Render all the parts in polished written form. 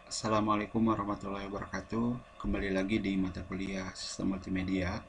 Assalamualaikum warahmatullahi wabarakatuh. Kembali lagi di mata kuliah Sistem Multimedia.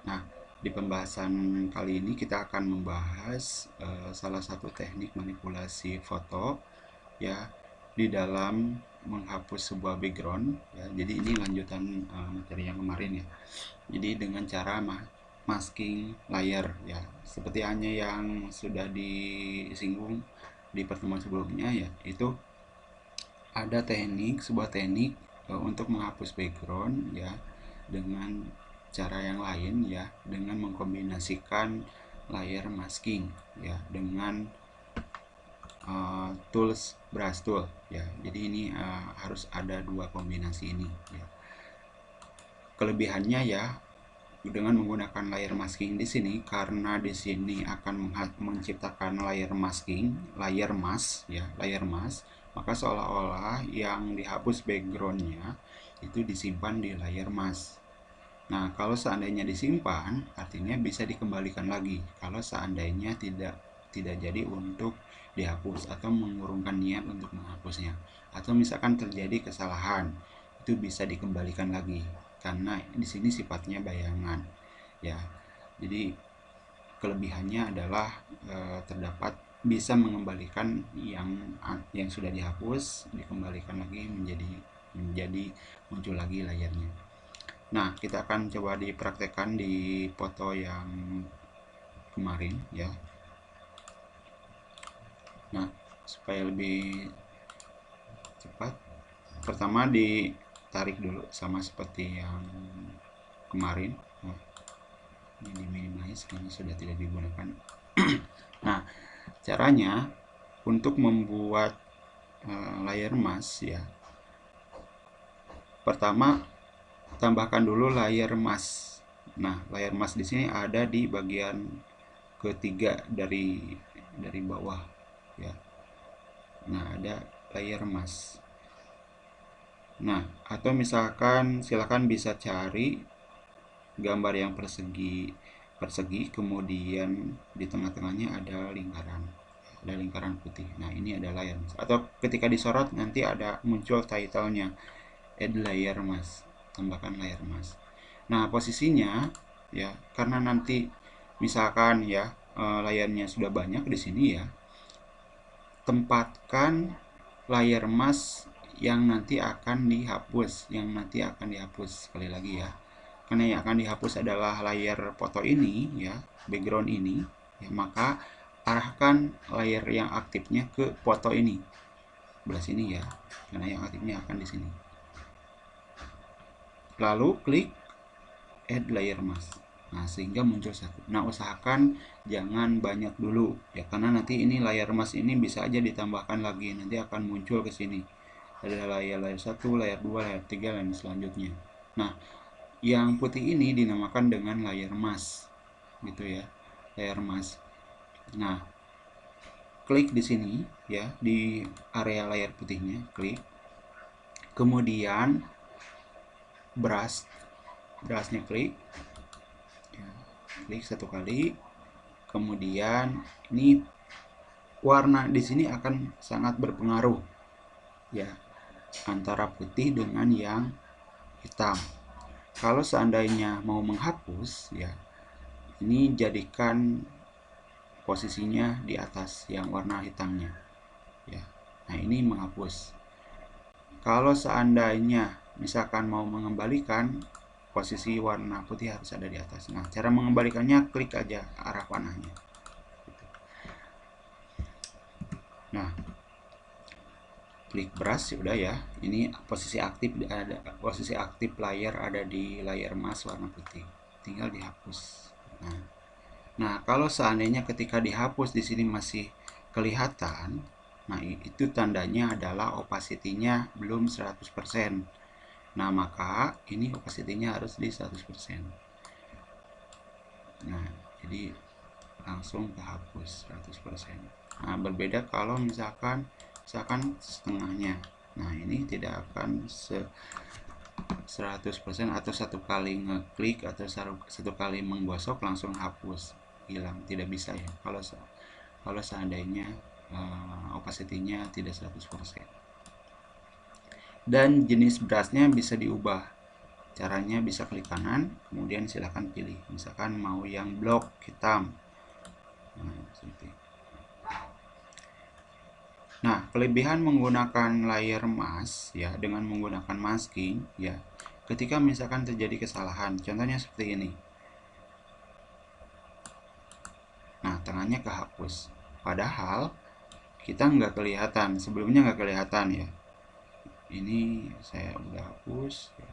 Nah, di pembahasan kali ini kita akan membahas salah satu teknik manipulasi foto ya di dalam menghapus sebuah background ya. Jadi ini lanjutan materi yang kemarin ya. Jadi dengan cara masking layar ya. Seperti hanya yang sudah disinggung di pertemuan sebelumnya ya, itu ada sebuah teknik untuk menghapus background ya dengan cara yang lain ya, dengan mengkombinasikan layer masking ya dengan tools brush tool ya. Jadi ini harus ada dua kombinasi ini ya. Kelebihannya ya, dengan menggunakan layer masking di sini, karena di sini akan menciptakan layer mask ya, layer mask, maka seolah-olah yang dihapus backgroundnya itu disimpan di layer mask. Nah, kalau seandainya disimpan, artinya bisa dikembalikan lagi. Kalau seandainya tidak jadi untuk dihapus atau mengurungkan niat untuk menghapusnya, atau misalkan terjadi kesalahan, itu bisa dikembalikan lagi karena di sini sifatnya bayangan ya. Jadi kelebihannya adalah terdapat bisa mengembalikan yang sudah dihapus, dikembalikan lagi menjadi muncul lagi layarnya. Nah, kita akan coba dipraktekkan di foto yang kemarin ya. Nah, supaya lebih cepat, pertama ditarik dulu sama seperti yang kemarin. Nah, ini minimize karena sudah tidak digunakan. Nah, caranya untuk membuat layer mask ya. Pertama, tambahkan dulu layer mask. Nah, layer mask di sini ada di bagian ketiga dari bawah ya. Nah, ada layer mask. Nah, atau misalkan silakan bisa cari gambar yang persegi, kemudian di tengah-tengahnya ada lingkaran putih. Nah, ini ada layer mask. Atau ketika disorot nanti ada muncul title-nya, add layer mask, tambahkan layer mask. Nah, posisinya ya, karena nanti misalkan ya layarnya sudah banyak di sini ya, tempatkan layer mask yang nanti akan dihapus, sekali lagi ya. Karena yang akan dihapus adalah layer foto ini ya, background ini ya, maka arahkan layer yang aktifnya ke foto ini, sebelah sini ya, karena yang aktifnya akan di sini. Lalu klik add layer mask. Nah, sehingga muncul satu. Nah, usahakan jangan banyak dulu ya, karena nanti ini layer mask ini bisa aja ditambahkan lagi, nanti akan muncul ke sini. Ada layer 1, layer 2, layer 3 dan selanjutnya. Nah, yang putih ini dinamakan dengan layer mask gitu ya, layer mask. Nah, klik di sini ya, di area layar putihnya, klik. Kemudian brushnya klik ya, klik satu kali. Kemudian ini warna di sini akan sangat berpengaruh ya, antara putih dengan yang hitam. Kalau seandainya mau menghapus ya, ini jadikan posisinya di atas yang warna hitamnya ya. Nah, ini menghapus. Kalau seandainya misalkan mau mengembalikan, posisi warna putih harus ada di atas. Nah, cara mengembalikannya klik aja arah panahnya. Nah, klik brush sudah ya. Ini posisi aktif layar ada di layer mask warna putih. Tinggal dihapus. Nah, kalau seandainya ketika dihapus di sini masih kelihatan, nah itu tandanya adalah opacity-nya belum 100%. Nah, maka ini opacity-nya harus di 100%. Nah, jadi langsung kehapus 100%. Nah, berbeda kalau misalkan setengahnya. Nah, ini tidak akan 100% atau satu kali ngeklik atau satu kali menggosok langsung hapus, hilang, tidak bisa ya kalau seandainya opacity-nya tidak 100%. dan jenis brushnya bisa diubah. Caranya bisa klik kanan, kemudian silahkan pilih, misalkan mau yang blok hitam. Nah, kelebihan menggunakan layer mask ya dengan menggunakan masking ya, ketika misalkan terjadi kesalahan, contohnya seperti ini. Nah, tangannya kehapus, padahal kita nggak kelihatan, sebelumnya nggak kelihatan ya. Ini saya udah hapus ya.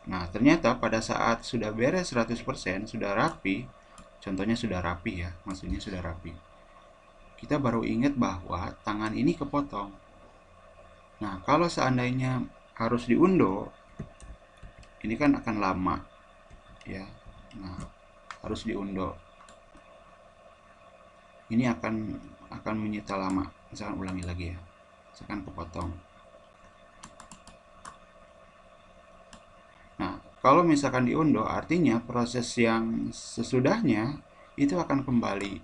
Nah, ternyata pada saat sudah beres 100%, sudah rapi, contohnya sudah rapi ya, maksudnya sudah rapi, kita baru ingat bahwa tangan ini kepotong. Nah, kalau seandainya harus diundo, ini kan akan lama ya. Nah, harus diundo. Ini akan menyita lama. Misalkan ulangi lagi ya. Misalkan kepotong. Nah, kalau misalkan diundo, artinya proses yang sesudahnya itu akan kembali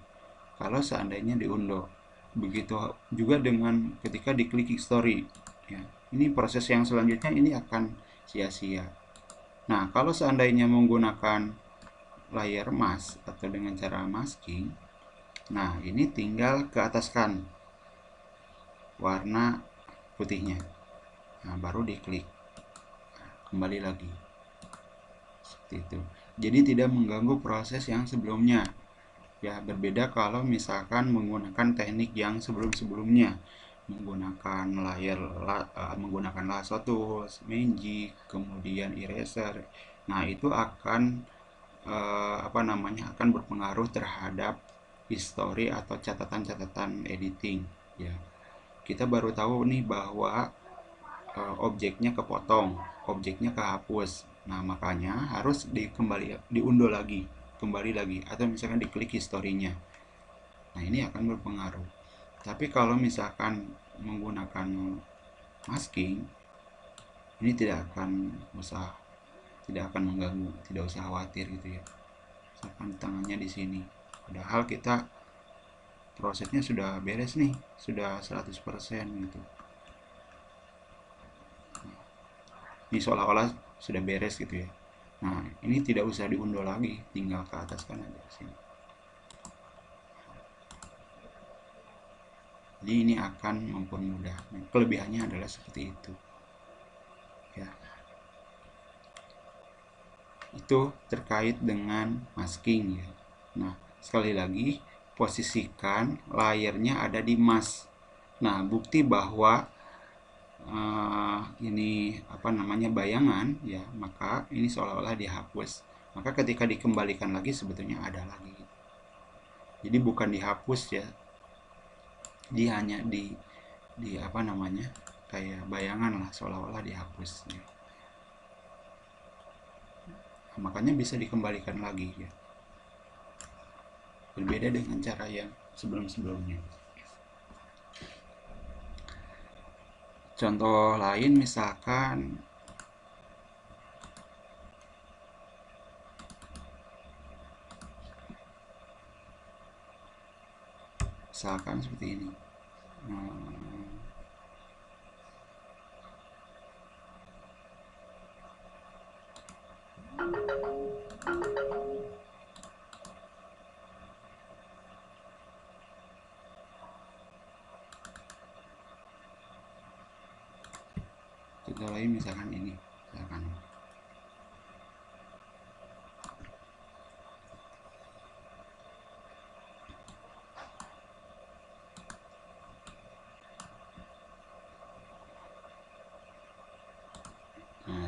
kalau seandainya diundo. Begitu juga dengan ketika diklik history ya. Ini proses yang selanjutnya ini akan sia-sia. Nah, kalau seandainya menggunakan layer mask atau dengan cara masking, nah ini tinggal ke ataskan warna putihnya. Nah, baru diklik. Kembali lagi. Seperti itu. Jadi tidak mengganggu proses yang sebelumnya. Ya, berbeda kalau misalkan menggunakan teknik yang sebelum-sebelumnya, menggunakan lasso tools, magic, kemudian eraser. Nah, itu akan akan berpengaruh terhadap history atau catatan-catatan editing ya. Kita baru tahu nih bahwa objeknya kepotong, objeknya kehapus. Nah, makanya harus diunduh lagi, kembali lagi, atau misalkan diklik historinya. Nah, ini akan berpengaruh. Tapi kalau misalkan menggunakan masking, ini tidak akan mengganggu, tidak usah khawatir gitu ya. Misalkan tangannya di sini, padahal kita prosesnya sudah beres nih, sudah 100% gitu. Ini seolah-olah sudah beres gitu ya. Nah, ini tidak usah diunduh lagi, tinggal ke atas kan aja sini. Jadi ini akan mempermudah. Kelebihannya adalah seperti itu. Ya. Itu terkait dengan masking ya. Nah, sekali lagi posisikan layernya ada di mask. Nah, bukti bahwa ini bayangan ya, maka ini seolah-olah dihapus. Maka ketika dikembalikan lagi sebetulnya ada lagi. Jadi bukan dihapus ya, dia hanya kayak bayangan lah, seolah-olah dihapus ya. Nah, makanya bisa dikembalikan lagi ya, berbeda dengan cara yang sebelum-sebelumnya. Contoh lain misalkan seperti ini. Contoh lain misalkan ini, misalkan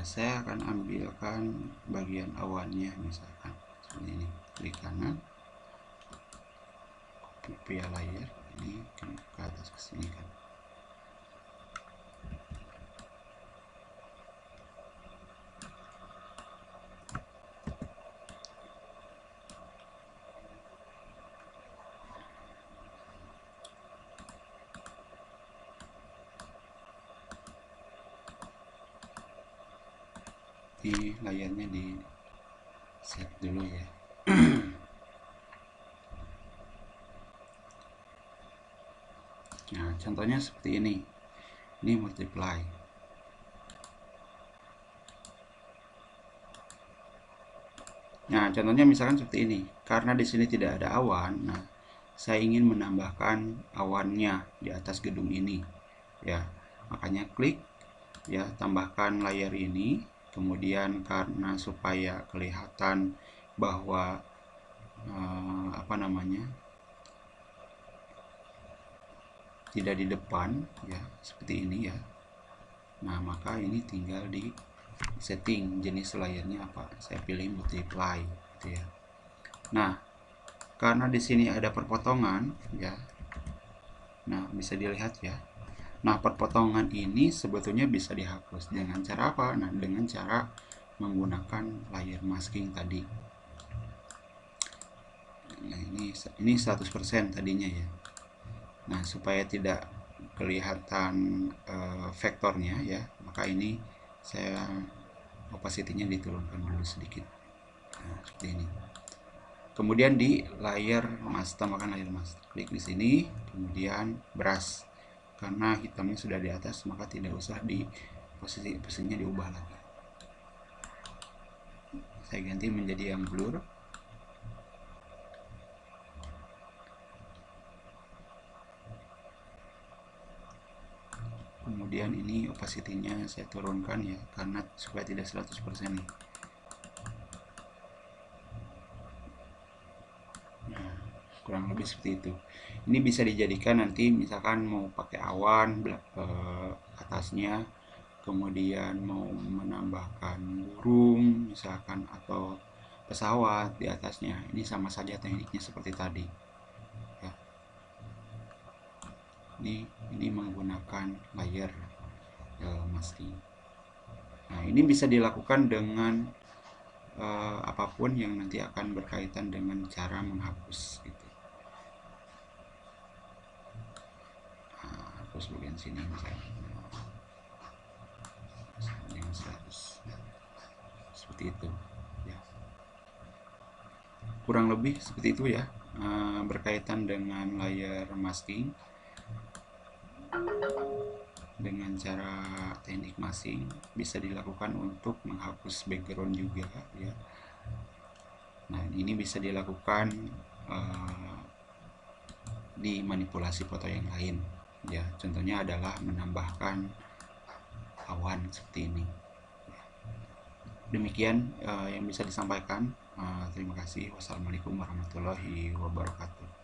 saya akan ambilkan bagian awannya, misalkan seperti ini, klik kanan, via layer ini ke atas ke sini kan. Di layarnya di set dulu ya. Nah, contohnya seperti ini. Ini multiply. Nah, contohnya misalkan seperti ini. Karena di sini tidak ada awan, nah saya ingin menambahkan awannya di atas gedung ini. Ya, makanya klik ya, tambahkan layer ini. Kemudian karena supaya kelihatan bahwa apa namanya, tidak di depan ya, seperti ini ya. Nah, maka ini tinggal di setting jenis layernya apa. Saya pilih multiply gitu ya. Nah, karena di sini ada perpotongan ya. Nah, bisa dilihat ya. Nah, perpotongan ini sebetulnya bisa dihapus dengan cara apa? Nah, dengan cara menggunakan layer masking tadi. Nah, ini 100% tadinya ya. Nah, supaya tidak kelihatan vektornya ya, maka ini saya opacity-nya diturunkan dulu sedikit. Nah, seperti ini. Kemudian di layer mask, tambahkan layer mask. Klik di sini, kemudian brush. Karena hitamnya sudah di atas, maka tidak usah di posisinya diubah lagi. Saya ganti menjadi yang blur. Kemudian ini opacity-nya saya turunkan ya, karena supaya tidak 100% nih. Nah, kurang lebih seperti itu. Ini bisa dijadikan nanti misalkan mau pakai awan atasnya, kemudian mau menambahkan burung misalkan, atau pesawat di atasnya. Ini sama saja tekniknya seperti tadi ya. Ini menggunakan layer masking. Nah, ini bisa dilakukan dengan apapun yang nanti akan berkaitan dengan cara menghapus gitu. Nah, hapus bagian sini misalnya dengan 100 seperti itu ya. Kurang lebih seperti itu ya, berkaitan dengan layer masking dengan cara teknik masking. Bisa dilakukan untuk menghapus background juga ya. Nah, ini bisa dilakukan di manipulasi foto yang lain ya. Contohnya adalah menambahkan awan seperti ini. Demikian yang bisa disampaikan. Terima kasih. Wassalamualaikum warahmatullahi wabarakatuh.